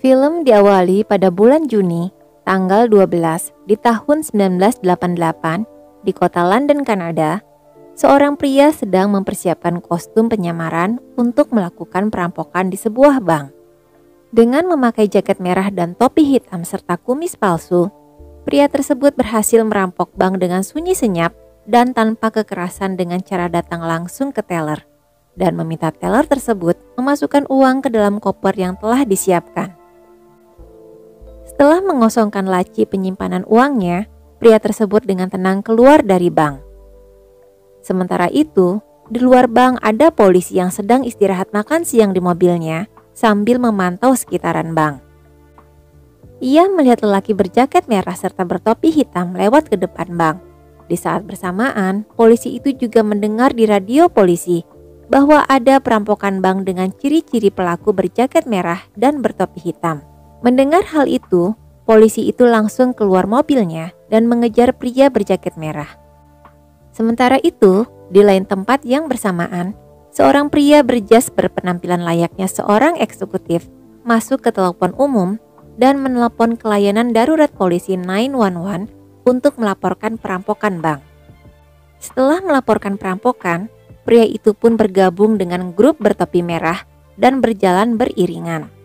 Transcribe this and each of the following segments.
Film diawali pada bulan Juni, tanggal 12 di tahun 1988 di kota London, Kanada. Seorang pria sedang mempersiapkan kostum penyamaran untuk melakukan perampokan di sebuah bank. Dengan memakai jaket merah dan topi hitam serta kumis palsu, pria tersebut berhasil merampok bank dengan sunyi senyap dan tanpa kekerasan dengan cara datang langsung ke teller dan meminta teller tersebut memasukkan uang ke dalam koper yang telah disiapkan. Setelah mengosongkan laci penyimpanan uangnya, pria tersebut dengan tenang keluar dari bank. Sementara itu, di luar bank ada polisi yang sedang istirahat makan siang di mobilnya sambil memantau sekitaran bank. Ia melihat lelaki berjaket merah serta bertopi hitam lewat ke depan bank. Di saat bersamaan, polisi itu juga mendengar di radio polisi bahwa ada perampokan bank dengan ciri-ciri pelaku berjaket merah dan bertopi hitam. Mendengar hal itu, polisi itu langsung keluar mobilnya dan mengejar pria berjaket merah. Sementara itu, di lain tempat yang bersamaan, seorang pria berjas berpenampilan layaknya seorang eksekutif masuk ke telepon umum dan menelepon ke layanan darurat polisi 911 untuk melaporkan perampokan bank. Setelah melaporkan perampokan, pria itu pun bergabung dengan grup bertopi merah dan berjalan beriringan.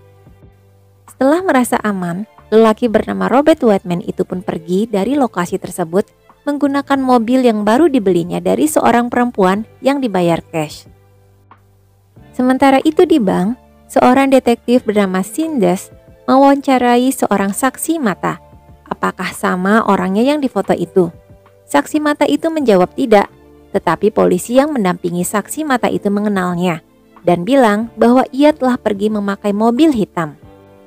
Setelah merasa aman, lelaki bernama Robert Whiteman itu pun pergi dari lokasi tersebut menggunakan mobil yang baru dibelinya dari seorang perempuan yang dibayar cash. Sementara itu di bank, seorang detektif bernama Sinders mewawancarai seorang saksi mata. Apakah sama orangnya yang difoto itu? Saksi mata itu menjawab tidak, tetapi polisi yang mendampingi saksi mata itu mengenalnya dan bilang bahwa ia telah pergi memakai mobil hitam.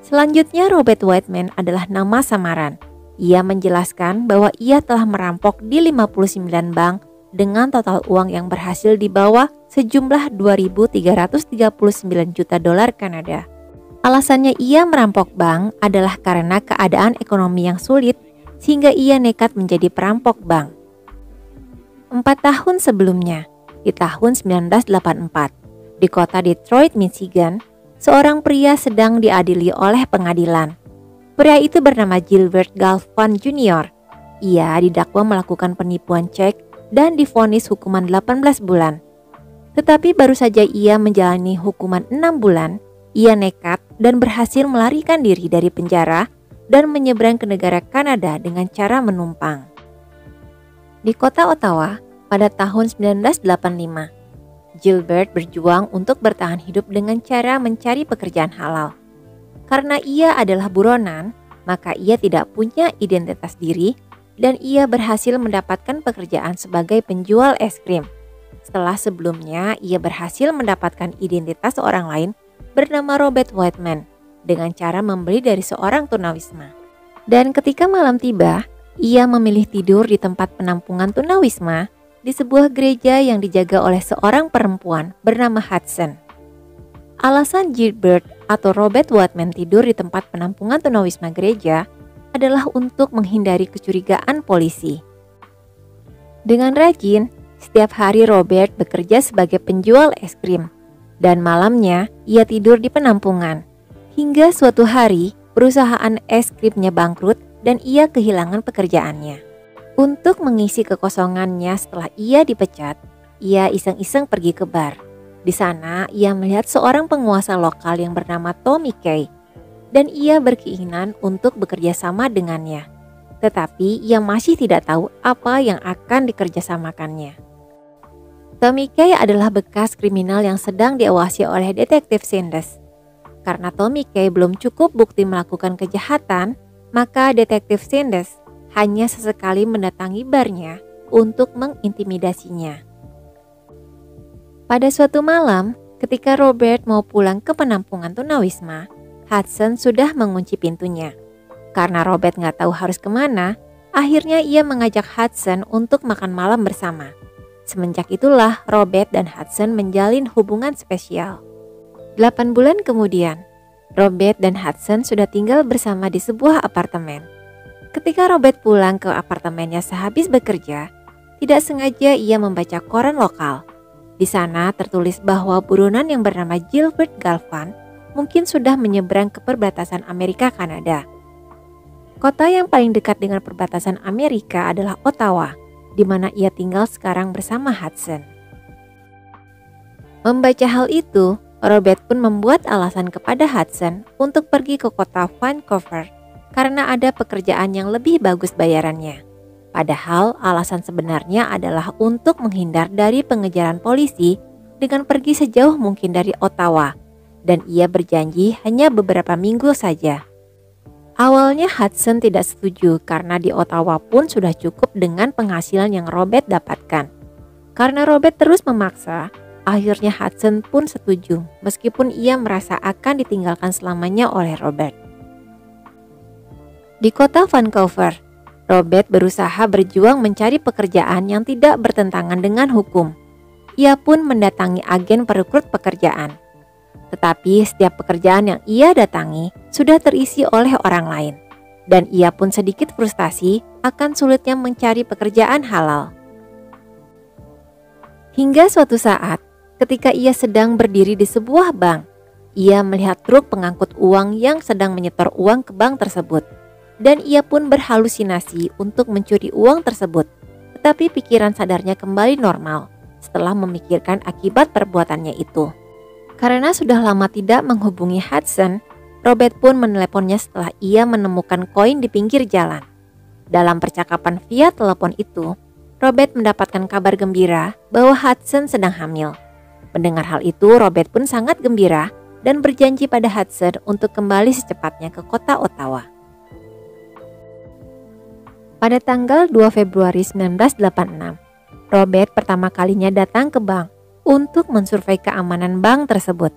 Selanjutnya Robert Whiteman adalah nama samaran. Ia menjelaskan bahwa ia telah merampok di 59 bank dengan total uang yang berhasil dibawa sejumlah 2.339 juta dolar Kanada. Alasannya ia merampok bank adalah karena keadaan ekonomi yang sulit sehingga ia nekat menjadi perampok bank. 4 tahun sebelumnya, di tahun 1984, di kota Detroit, Michigan, seorang pria sedang diadili oleh pengadilan. Pria itu bernama Gilbert Galvan Jr. Ia didakwa melakukan penipuan cek dan divonis hukuman 18 bulan. Tetapi baru saja ia menjalani hukuman 6 bulan, ia nekat dan berhasil melarikan diri dari penjara dan menyeberang ke negara Kanada dengan cara menumpang. Di kota Ottawa pada tahun 1985, Gilbert berjuang untuk bertahan hidup dengan cara mencari pekerjaan halal. Karena ia adalah buronan, maka ia tidak punya identitas diri dan ia berhasil mendapatkan pekerjaan sebagai penjual es krim. Setelah sebelumnya ia berhasil mendapatkan identitas orang lain bernama Robert Whiteman dengan cara membeli dari seorang tunawisma. Dan ketika malam tiba, ia memilih tidur di tempat penampungan tunawisma di sebuah gereja yang dijaga oleh seorang perempuan bernama Hudson. Alasan Gilbert atau Robert Whiteman tidur di tempat penampungan tunawisma gereja adalah untuk menghindari kecurigaan polisi. Dengan rajin, setiap hari Robert bekerja sebagai penjual es krim dan malamnya ia tidur di penampungan. Hingga suatu hari, perusahaan es krimnya bangkrut dan ia kehilangan pekerjaannya. Untuk mengisi kekosongannya setelah ia dipecat, ia iseng-iseng pergi ke bar. Di sana, ia melihat seorang penguasa lokal yang bernama Tommy Kay, dan ia berkeinginan untuk bekerja sama dengannya. Tetapi ia masih tidak tahu apa yang akan dikerjasamakannya. Tommy Kay adalah bekas kriminal yang sedang diawasi oleh detektif Sinders. Karena Tommy Kay belum cukup bukti melakukan kejahatan, maka detektif Sinders hanya sesekali mendatangi barnya untuk mengintimidasinya. Pada suatu malam, ketika Robert mau pulang ke penampungan tunawisma, Hudson sudah mengunci pintunya. Karena Robert nggak tahu harus kemana, akhirnya ia mengajak Hudson untuk makan malam bersama. Semenjak itulah Robert dan Hudson menjalin hubungan spesial. 8 bulan kemudian, Robert dan Hudson sudah tinggal bersama di sebuah apartemen. Ketika Robert pulang ke apartemennya sehabis bekerja, tidak sengaja ia membaca koran lokal. Di sana tertulis bahwa buronan yang bernama Gilbert Galvan mungkin sudah menyeberang ke perbatasan Amerika-Kanada. Kota yang paling dekat dengan perbatasan Amerika adalah Ottawa, di mana ia tinggal sekarang bersama Hudson. Membaca hal itu, Robert pun membuat alasan kepada Hudson untuk pergi ke kota Vancouver karena ada pekerjaan yang lebih bagus bayarannya. Padahal alasan sebenarnya adalah untuk menghindar dari pengejaran polisi dengan pergi sejauh mungkin dari Ottawa, dan ia berjanji hanya beberapa minggu saja. Awalnya Hudson tidak setuju karena di Ottawa pun sudah cukup dengan penghasilan yang Robert dapatkan. Karena Robert terus memaksa, akhirnya Hudson pun setuju meskipun ia merasa akan ditinggalkan selamanya oleh Robert. Di kota Vancouver, Robert berusaha berjuang mencari pekerjaan yang tidak bertentangan dengan hukum. Ia pun mendatangi agen perekrut pekerjaan. Tetapi setiap pekerjaan yang ia datangi sudah terisi oleh orang lain, dan ia pun sedikit frustasi akan sulitnya mencari pekerjaan halal. Hingga suatu saat, ketika ia sedang berdiri di sebuah bank, ia melihat truk pengangkut uang yang sedang menyetor uang ke bank tersebut, dan ia pun berhalusinasi untuk mencuri uang tersebut. Tetapi pikiran sadarnya kembali normal setelah memikirkan akibat perbuatannya itu. Karena sudah lama tidak menghubungi Hudson, Robert pun meneleponnya setelah ia menemukan koin di pinggir jalan. Dalam percakapan via telepon itu, Robert mendapatkan kabar gembira bahwa Hudson sedang hamil. Mendengar hal itu, Robert pun sangat gembira dan berjanji pada Hudson untuk kembali secepatnya ke kota Ottawa. Pada tanggal 2 Februari 1986, Robert pertama kalinya datang ke bank untuk mensurvei keamanan bank tersebut.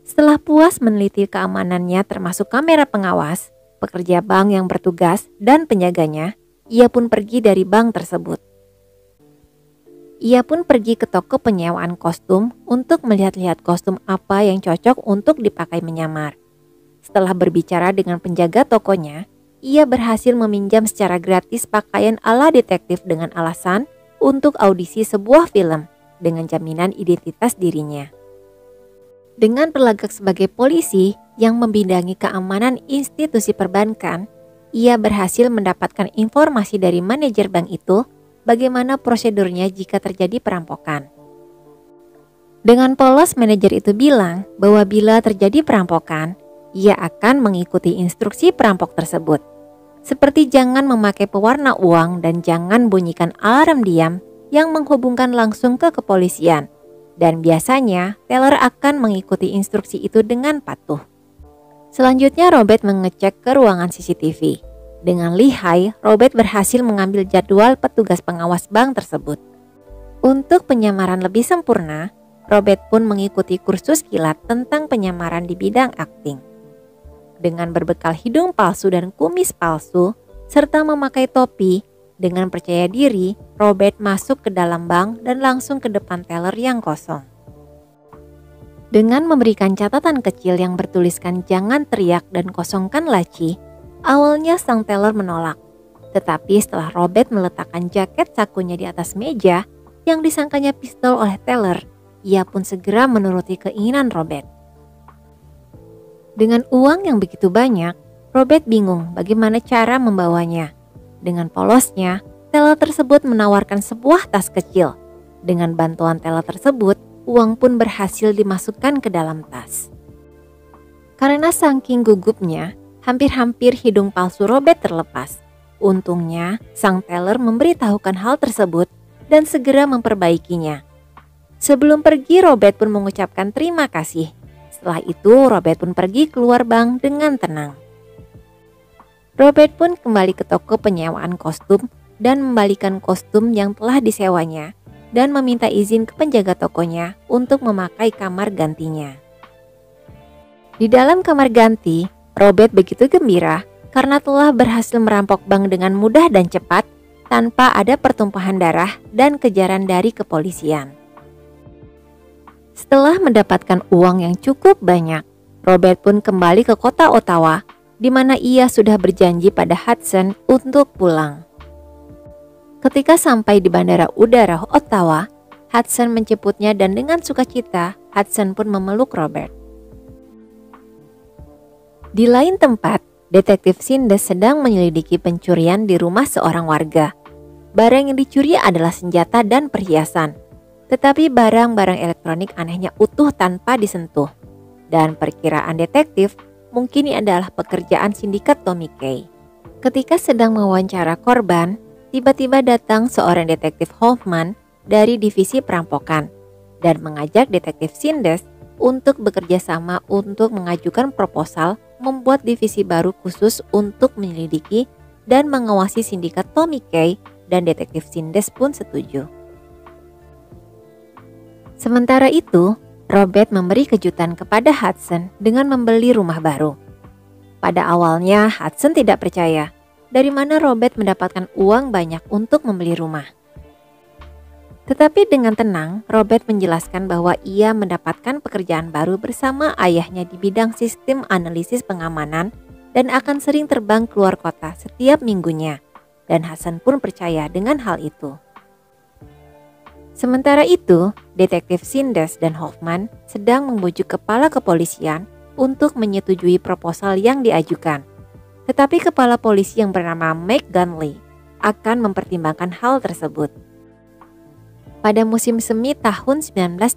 Setelah puas meneliti keamanannya termasuk kamera pengawas, pekerja bank yang bertugas, dan penjaganya, ia pun pergi dari bank tersebut. Ia pun pergi ke toko penyewaan kostum untuk melihat-lihat kostum apa yang cocok untuk dipakai menyamar. Setelah berbicara dengan penjaga tokonya, ia berhasil meminjam secara gratis pakaian ala detektif dengan alasan untuk audisi sebuah film dengan jaminan identitas dirinya. Dengan berlagak sebagai polisi yang membidangi keamanan institusi perbankan, ia berhasil mendapatkan informasi dari manajer bank itu bagaimana prosedurnya jika terjadi perampokan. Dengan polos manajer itu bilang bahwa bila terjadi perampokan, ia akan mengikuti instruksi perampok tersebut. Seperti jangan memakai pewarna uang dan jangan bunyikan alarm diam yang menghubungkan langsung ke kepolisian, dan biasanya teller akan mengikuti instruksi itu dengan patuh. Selanjutnya Robert mengecek ke ruangan CCTV. Dengan lihai, Robert berhasil mengambil jadwal petugas pengawas bank tersebut. Untuk penyamaran lebih sempurna, Robert pun mengikuti kursus kilat tentang penyamaran di bidang akting. Dengan berbekal hidung palsu dan kumis palsu, serta memakai topi, dengan percaya diri, Robert masuk ke dalam bank dan langsung ke depan teller yang kosong. Dengan memberikan catatan kecil yang bertuliskan jangan teriak dan kosongkan laci, awalnya sang teller menolak. Tetapi setelah Robert meletakkan jaket sakunya di atas meja yang disangkanya pistol oleh teller, ia pun segera menuruti keinginan Robert. Dengan uang yang begitu banyak, Robert bingung bagaimana cara membawanya. Dengan polosnya, teller tersebut menawarkan sebuah tas kecil. Dengan bantuan teller tersebut, uang pun berhasil dimasukkan ke dalam tas. Karena saking gugupnya, hampir-hampir hidung palsu Robert terlepas. Untungnya, sang teller memberitahukan hal tersebut dan segera memperbaikinya. Sebelum pergi, Robert pun mengucapkan terima kasih. Setelah itu, Robert pun pergi keluar bank dengan tenang. Robert pun kembali ke toko penyewaan kostum dan membalikan kostum yang telah disewanya dan meminta izin ke penjaga tokonya untuk memakai kamar gantinya. Di dalam kamar ganti, Robert begitu gembira karena telah berhasil merampok bank dengan mudah dan cepat tanpa ada pertumpahan darah dan kejaran dari kepolisian. Setelah mendapatkan uang yang cukup banyak, Robert pun kembali ke kota Ottawa di mana ia sudah berjanji pada Hudson untuk pulang. Ketika sampai di bandara udara Ottawa, Hudson menjemputnya dan dengan sukacita Hudson pun memeluk Robert. Di lain tempat, Detektif Sindes sedang menyelidiki pencurian di rumah seorang warga. Barang yang dicuri adalah senjata dan perhiasan. Tetapi barang-barang elektronik anehnya utuh tanpa disentuh. Dan perkiraan detektif, mungkin ini adalah pekerjaan sindikat Tommy Kay. Ketika sedang mewawancara korban, tiba-tiba datang seorang detektif Hoffman dari divisi perampokan dan mengajak detektif Sindes untuk bekerja sama untuk mengajukan proposal membuat divisi baru khusus untuk menyelidiki dan mengawasi sindikat Tommy Kay, dan detektif Sindes pun setuju. Sementara itu, Robert memberi kejutan kepada Hudson dengan membeli rumah baru. Pada awalnya Hudson tidak percaya dari mana Robert mendapatkan uang banyak untuk membeli rumah. Tetapi dengan tenang, Robert menjelaskan bahwa ia mendapatkan pekerjaan baru bersama ayahnya di bidang sistem analisis pengamanan dan akan sering terbang keluar kota setiap minggunya. Dan Hudson pun percaya dengan hal itu. Sementara itu, detektif Sindes dan Hoffman sedang membujuk kepala kepolisian untuk menyetujui proposal yang diajukan. Tetapi kepala polisi yang bernama Mike Gunley akan mempertimbangkan hal tersebut. Pada musim semi tahun 1986,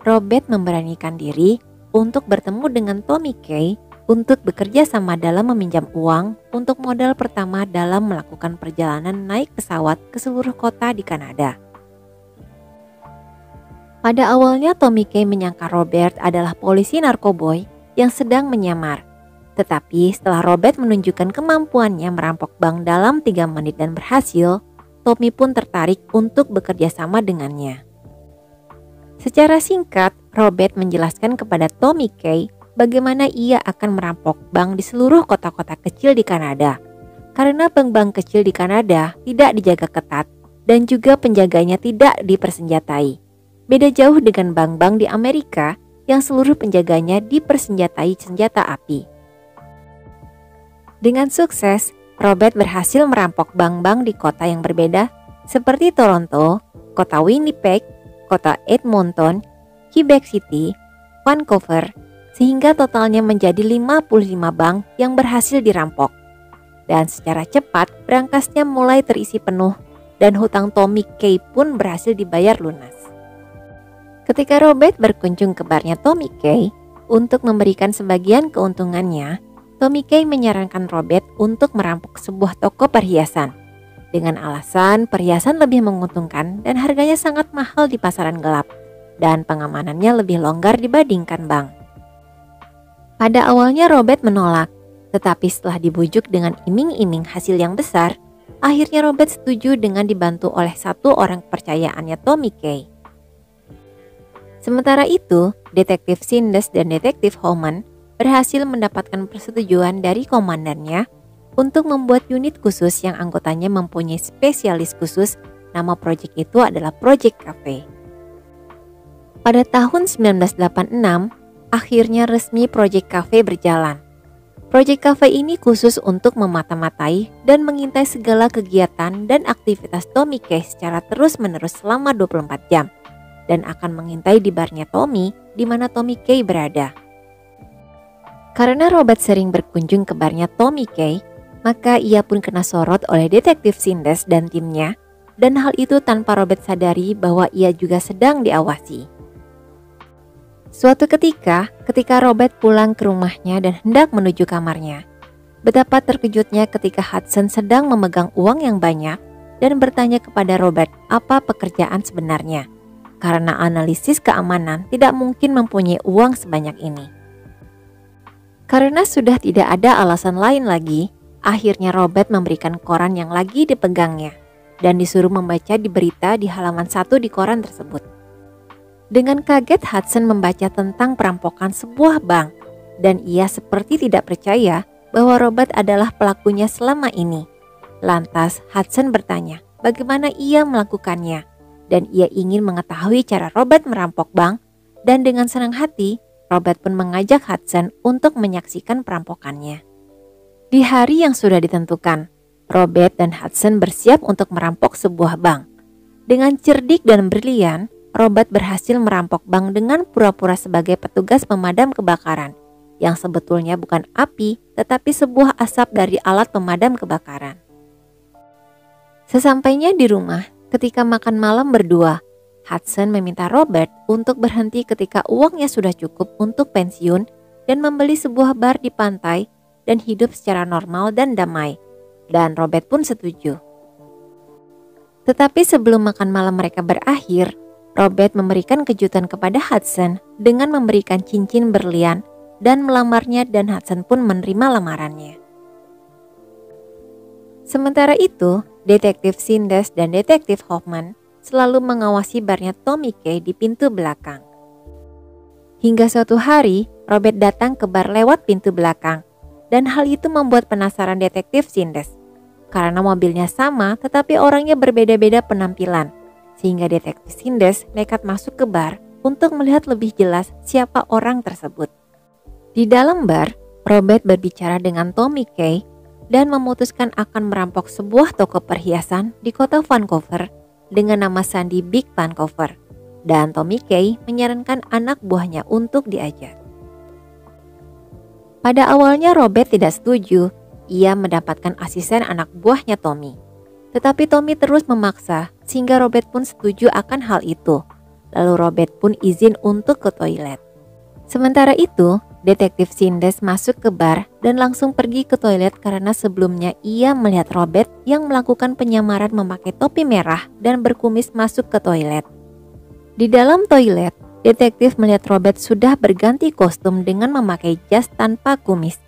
Robert memberanikan diri untuk bertemu dengan Tommy Kay untuk bekerja sama dalam meminjam uang untuk modal pertama dalam melakukan perjalanan naik pesawat ke seluruh kota di Kanada. Pada awalnya Tommy Kay menyangka Robert adalah polisi narkoboy yang sedang menyamar. Tetapi setelah Robert menunjukkan kemampuannya merampok bank dalam 3 menit dan berhasil, Tommy pun tertarik untuk bekerja sama dengannya. Secara singkat, Robert menjelaskan kepada Tommy Kay bagaimana ia akan merampok bank di seluruh kota-kota kecil di Kanada. Karena bank-bank kecil di Kanada tidak dijaga ketat dan juga penjaganya tidak dipersenjatai. Beda jauh dengan bank-bank di Amerika yang seluruh penjaganya dipersenjatai senjata api. Dengan sukses, Robert berhasil merampok bank-bank di kota yang berbeda seperti Toronto, kota Winnipeg, kota Edmonton, Quebec City, Vancouver, sehingga totalnya menjadi 55 bank yang berhasil dirampok. Dan secara cepat berangkasnya mulai terisi penuh dan hutang Tommy Kay pun berhasil dibayar lunas. Ketika Robert berkunjung ke barnya Tommy Kay untuk memberikan sebagian keuntungannya, Tommy Kay menyarankan Robert untuk merampok sebuah toko perhiasan dengan alasan perhiasan lebih menguntungkan dan harganya sangat mahal di pasaran gelap dan pengamanannya lebih longgar dibandingkan bank. Pada awalnya Robert menolak, tetapi setelah dibujuk dengan iming-iming hasil yang besar, akhirnya Robert setuju dengan dibantu oleh satu orang kepercayaannya Tommy Kay. Sementara itu, detektif Sindes dan detektif Hoffman berhasil mendapatkan persetujuan dari komandannya untuk membuat unit khusus yang anggotanya mempunyai spesialis khusus. Nama proyek itu adalah Project Cafe. Pada tahun 1986, akhirnya resmi Project Cafe berjalan. Project Cafe ini khusus untuk memata-matai dan mengintai segala kegiatan dan aktivitas Tommy Kay secara terus-menerus selama 24 jam dan akan mengintai di barnya Tommy di mana Tommy Kay berada. Karena Robert sering berkunjung ke barnya Tommy Kay, maka ia pun kena sorot oleh detektif Sindes dan timnya, dan hal itu tanpa Robert sadari bahwa ia juga sedang diawasi. Suatu ketika Robert pulang ke rumahnya dan hendak menuju kamarnya, betapa terkejutnya ketika Hudson sedang memegang uang yang banyak dan bertanya kepada Robert apa pekerjaan sebenarnya, karena analisis keamanan tidak mungkin mempunyai uang sebanyak ini. Karena sudah tidak ada alasan lain lagi, akhirnya Robert memberikan koran yang lagi dipegangnya dan disuruh membaca di berita di halaman 1 di koran tersebut. Dengan kaget Hudson membaca tentang perampokan sebuah bank dan ia seperti tidak percaya bahwa Robert adalah pelakunya selama ini. Lantas Hudson bertanya bagaimana ia melakukannya dan ia ingin mengetahui cara Robert merampok bank, dan dengan senang hati Robert pun mengajak Hudson untuk menyaksikan perampokannya. Di hari yang sudah ditentukan, Robert dan Hudson bersiap untuk merampok sebuah bank. Dengan cerdik dan brilian, Robert berhasil merampok bank dengan pura-pura sebagai petugas pemadam kebakaran yang sebetulnya bukan api tetapi sebuah asap dari alat pemadam kebakaran. Sesampainya di rumah, ketika makan malam berdua, Hudson meminta Robert untuk berhenti ketika uangnya sudah cukup untuk pensiun dan membeli sebuah bar di pantai dan hidup secara normal dan damai. Dan Robert pun setuju. Tetapi sebelum makan malam mereka berakhir, Robert memberikan kejutan kepada Hudson dengan memberikan cincin berlian dan melamarnya, dan Hudson pun menerima lamarannya. Sementara itu, Detektif Sindes dan Detektif Hoffman selalu mengawasi barnya Tommy Kay di pintu belakang. Hingga suatu hari, Robert datang ke bar lewat pintu belakang, dan hal itu membuat penasaran Detektif Sindes. Karena mobilnya sama tetapi orangnya berbeda-beda penampilan, sehingga Detektif Sindes nekat masuk ke bar untuk melihat lebih jelas siapa orang tersebut. Di dalam bar, Robert berbicara dengan Tommy Kay dan memutuskan akan merampok sebuah toko perhiasan di kota Vancouver dengan nama Sandy Big Vancouver, dan Tommy Kay menyarankan anak buahnya untuk diajar. Pada awalnya Robert tidak setuju. Ia mendapatkan asisten anak buahnya Tommy. Tetapi Tommy terus memaksa sehingga Robert pun setuju akan hal itu. Lalu Robert pun izin untuk ke toilet. Sementara itu, Detektif Sindes masuk ke bar dan langsung pergi ke toilet karena sebelumnya ia melihat Robert yang melakukan penyamaran memakai topi merah dan berkumis masuk ke toilet. Di dalam toilet, detektif melihat Robert sudah berganti kostum dengan memakai jas tanpa kumis,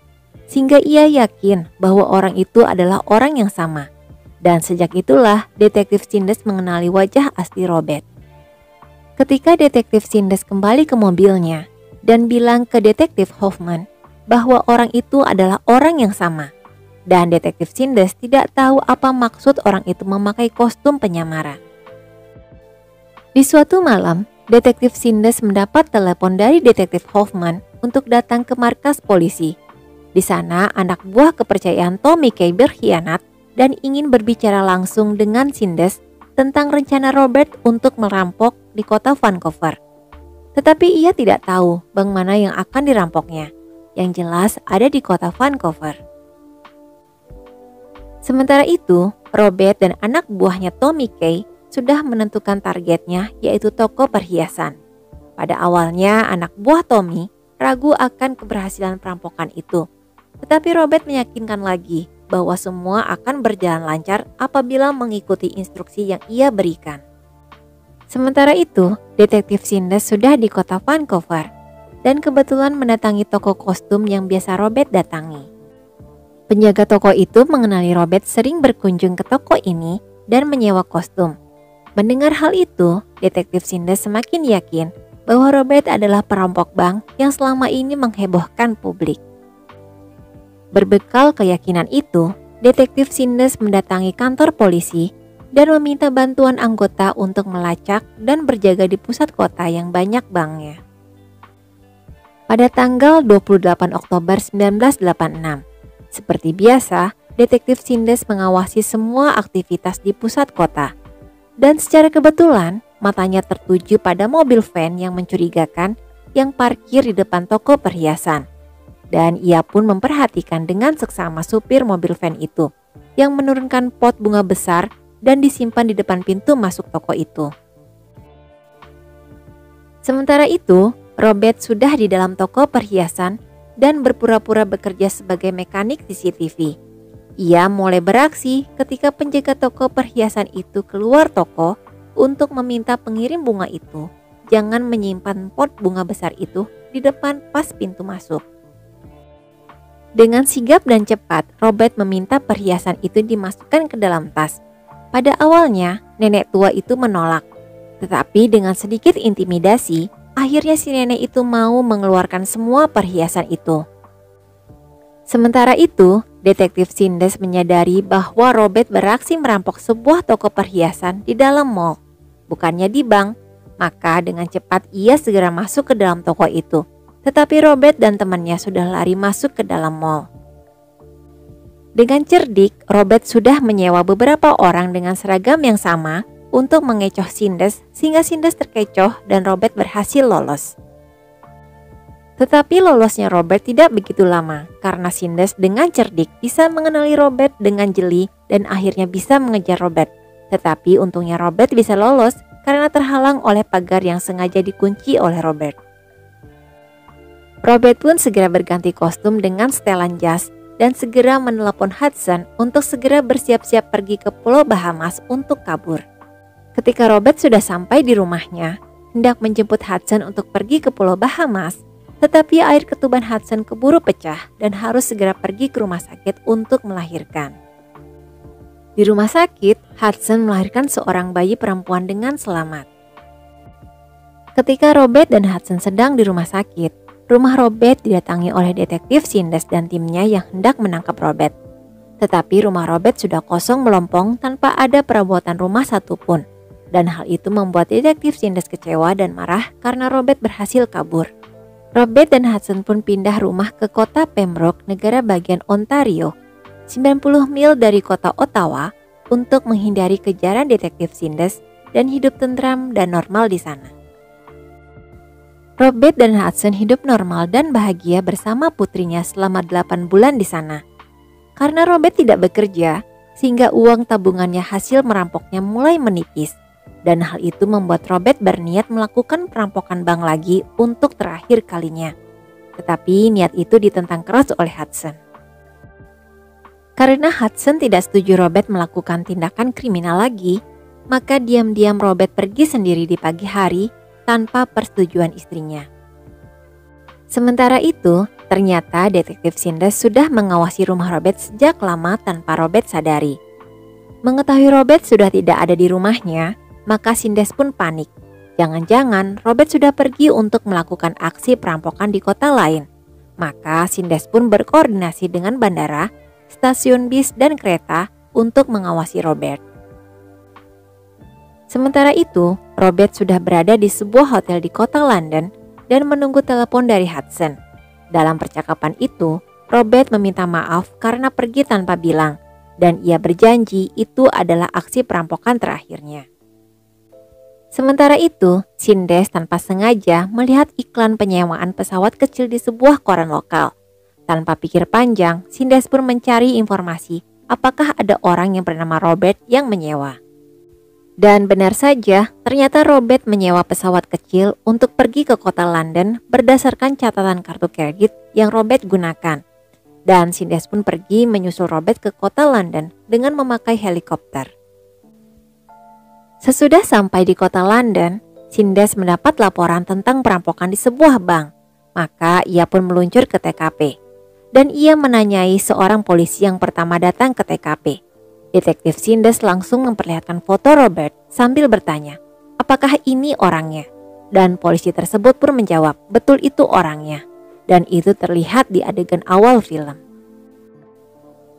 sehingga ia yakin bahwa orang itu adalah orang yang sama. Dan sejak itulah Detektif Sindes mengenali wajah asli Robert. Ketika Detektif Sindes kembali ke mobilnya dan bilang ke Detektif Hoffman bahwa orang itu adalah orang yang sama, dan Detektif Sindes tidak tahu apa maksud orang itu memakai kostum penyamaran. Di suatu malam, Detektif Sindes mendapat telepon dari Detektif Hoffman untuk datang ke markas polisi. Di sana, anak buah kepercayaan Tommy Kay berkhianat dan ingin berbicara langsung dengan Sindes tentang rencana Robert untuk merampok di kota Vancouver. Tetapi ia tidak tahu bank mana yang akan dirampoknya. Yang jelas ada di kota Vancouver. Sementara itu, Robert dan anak buahnya Tommy Kay sudah menentukan targetnya, yaitu toko perhiasan. Pada awalnya anak buah Tommy ragu akan keberhasilan perampokan itu. Tetapi Robert meyakinkan lagi bahwa semua akan berjalan lancar apabila mengikuti instruksi yang ia berikan. Sementara itu, Detektif Sindes sudah di kota Vancouver dan kebetulan mendatangi toko kostum yang biasa Robert datangi. Penjaga toko itu mengenali Robert sering berkunjung ke toko ini dan menyewa kostum. Mendengar hal itu, Detektif Sindes semakin yakin bahwa Robert adalah perampok bank yang selama ini menghebohkan publik. Berbekal keyakinan itu, Detektif Sindes mendatangi kantor polisi dan meminta bantuan anggota untuk melacak dan berjaga di pusat kota yang banyak banknya. Pada tanggal 28 Oktober 1986, seperti biasa, Detektif Sindes mengawasi semua aktivitas di pusat kota. Dan secara kebetulan, matanya tertuju pada mobil van yang mencurigakan yang parkir di depan toko perhiasan. Dan ia pun memperhatikan dengan seksama supir mobil van itu yang menurunkan pot bunga besar dan disimpan di depan pintu masuk toko itu. Sementara itu, Robert sudah di dalam toko perhiasan dan berpura-pura bekerja sebagai mekanik CCTV. Ia mulai beraksi ketika penjaga toko perhiasan itu keluar toko untuk meminta pengirim bunga itu jangan menyimpan pot bunga besar itu di depan pas pintu masuk. Dengan sigap dan cepat, Robert meminta perhiasan itu dimasukkan ke dalam tas. Pada awalnya, nenek tua itu menolak. Tetapi dengan sedikit intimidasi, akhirnya si nenek itu mau mengeluarkan semua perhiasan itu. Sementara itu, Detektif Sindes menyadari bahwa Robert beraksi merampok sebuah toko perhiasan di dalam mall, bukannya di bank. Maka dengan cepat ia segera masuk ke dalam toko itu. Tetapi Robert dan temannya sudah lari masuk ke dalam mall. Dengan cerdik, Robert sudah menyewa beberapa orang dengan seragam yang sama untuk mengecoh Sindes sehingga Sindes terkecoh dan Robert berhasil lolos. Tetapi lolosnya Robert tidak begitu lama karena Sindes dengan cerdik bisa mengenali Robert dengan jeli dan akhirnya bisa mengejar Robert. Tetapi untungnya Robert bisa lolos karena terhalang oleh pagar yang sengaja dikunci oleh Robert. Robert pun segera berganti kostum dengan setelan jas dan segera menelepon Hudson untuk segera bersiap-siap pergi ke Pulau Bahamas untuk kabur. Ketika Robert sudah sampai di rumahnya, hendak menjemput Hudson untuk pergi ke Pulau Bahamas, tetapi air ketuban Hudson keburu pecah dan harus segera pergi ke rumah sakit untuk melahirkan. Di rumah sakit, Hudson melahirkan seorang bayi perempuan dengan selamat. Ketika Robert dan Hudson sedang di rumah sakit, rumah Robert didatangi oleh detektif Sindes dan timnya yang hendak menangkap Robert. Tetapi rumah Robert sudah kosong melompong tanpa ada perabotan rumah satupun. Dan hal itu membuat detektif Sindes kecewa dan marah karena Robert berhasil kabur. Robert dan Hudson pun pindah rumah ke kota Pembroke, negara bagian Ontario, 90 mil dari kota Ottawa, untuk menghindari kejaran detektif Sindes dan hidup tentram dan normal di sana. Robert dan Hudson hidup normal dan bahagia bersama putrinya selama 8 bulan di sana. Karena Robert tidak bekerja, sehingga uang tabungannya hasil merampoknya mulai menipis. Dan hal itu membuat Robert berniat melakukan perampokan bank lagi untuk terakhir kalinya. Tetapi niat itu ditentang keras oleh Hudson. Karena Hudson tidak setuju Robert melakukan tindakan kriminal lagi, maka diam-diam Robert pergi sendiri di pagi hari tanpa persetujuan istrinya. Sementara itu, ternyata detektif Sindes sudah mengawasi rumah Robert sejak lama tanpa Robert sadari. Mengetahui Robert sudah tidak ada di rumahnya, maka Sindes pun panik. Jangan-jangan Robert sudah pergi untuk melakukan aksi perampokan di kota lain. Maka Sindes pun berkoordinasi dengan bandara, stasiun bis dan kereta untuk mengawasi Robert. Sementara itu, Robert sudah berada di sebuah hotel di kota London dan menunggu telepon dari Hudson. Dalam percakapan itu, Robert meminta maaf karena pergi tanpa bilang, dan ia berjanji itu adalah aksi perampokan terakhirnya. Sementara itu, Sindes tanpa sengaja melihat iklan penyewaan pesawat kecil di sebuah koran lokal. Tanpa pikir panjang, Sindes pun mencari informasi apakah ada orang yang bernama Robert yang menyewa. Dan benar saja, ternyata Robert menyewa pesawat kecil untuk pergi ke kota London berdasarkan catatan kartu kredit yang Robert gunakan. Dan Sindes pun pergi menyusul Robert ke kota London dengan memakai helikopter. Sesudah sampai di kota London, Sindes mendapat laporan tentang perampokan di sebuah bank. Maka ia pun meluncur ke TKP. Dan ia menanyai seorang polisi yang pertama datang ke TKP. Detektif Sindes langsung memperlihatkan foto Robert sambil bertanya, apakah ini orangnya? Dan polisi tersebut pun menjawab, betul itu orangnya. Dan itu terlihat di adegan awal film.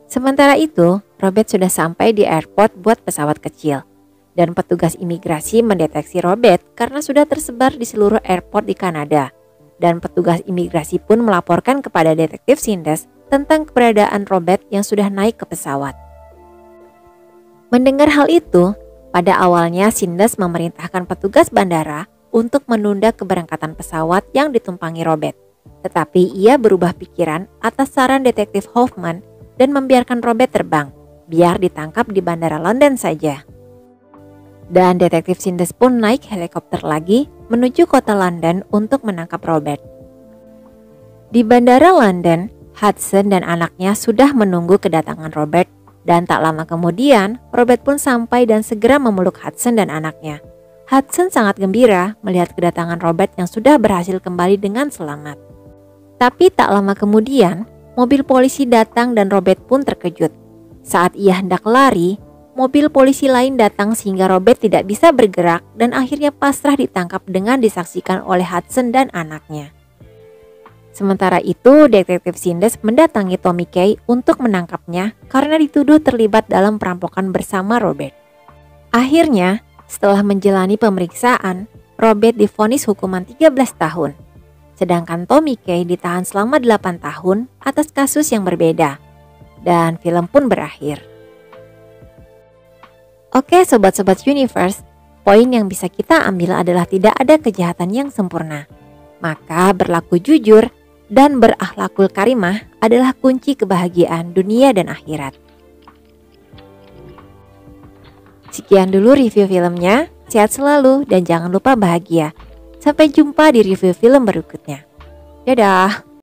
Sementara itu, Robert sudah sampai di airport buat pesawat kecil. Dan petugas imigrasi mendeteksi Robert karena sudah tersebar di seluruh airport di Kanada. Dan petugas imigrasi pun melaporkan kepada detektif Sindes tentang keberadaan Robert yang sudah naik ke pesawat. Mendengar hal itu, pada awalnya Sindes memerintahkan petugas bandara untuk menunda keberangkatan pesawat yang ditumpangi Robert. Tetapi ia berubah pikiran atas saran detektif Hoffman dan membiarkan Robert terbang, biar ditangkap di bandara London saja. Dan detektif Sindes pun naik helikopter lagi menuju kota London untuk menangkap Robert. Di bandara London, Hudson dan anaknya sudah menunggu kedatangan Robert. Dan tak lama kemudian, Robert pun sampai dan segera memeluk Hudson dan anaknya. Hudson sangat gembira melihat kedatangan Robert yang sudah berhasil kembali dengan selamat. Tapi tak lama kemudian, mobil polisi datang dan Robert pun terkejut. Saat ia hendak lari, mobil polisi lain datang sehingga Robert tidak bisa bergerak dan akhirnya pasrah ditangkap dengan disaksikan oleh Hudson dan anaknya. Sementara itu, detektif Sindes mendatangi Tommy Kay untuk menangkapnya karena dituduh terlibat dalam perampokan bersama Robert. Akhirnya, setelah menjalani pemeriksaan, Robert divonis hukuman 13 tahun. Sedangkan Tommy Kay ditahan selama 8 tahun atas kasus yang berbeda. Dan film pun berakhir. Oke Sobat-Sobat Universe, poin yang bisa kita ambil adalah tidak ada kejahatan yang sempurna. Maka berlaku jujur dan berakhlakul karimah adalah kunci kebahagiaan dunia dan akhirat. Sekian dulu review filmnya. Sehat selalu dan jangan lupa bahagia. Sampai jumpa di review film berikutnya. Dadah.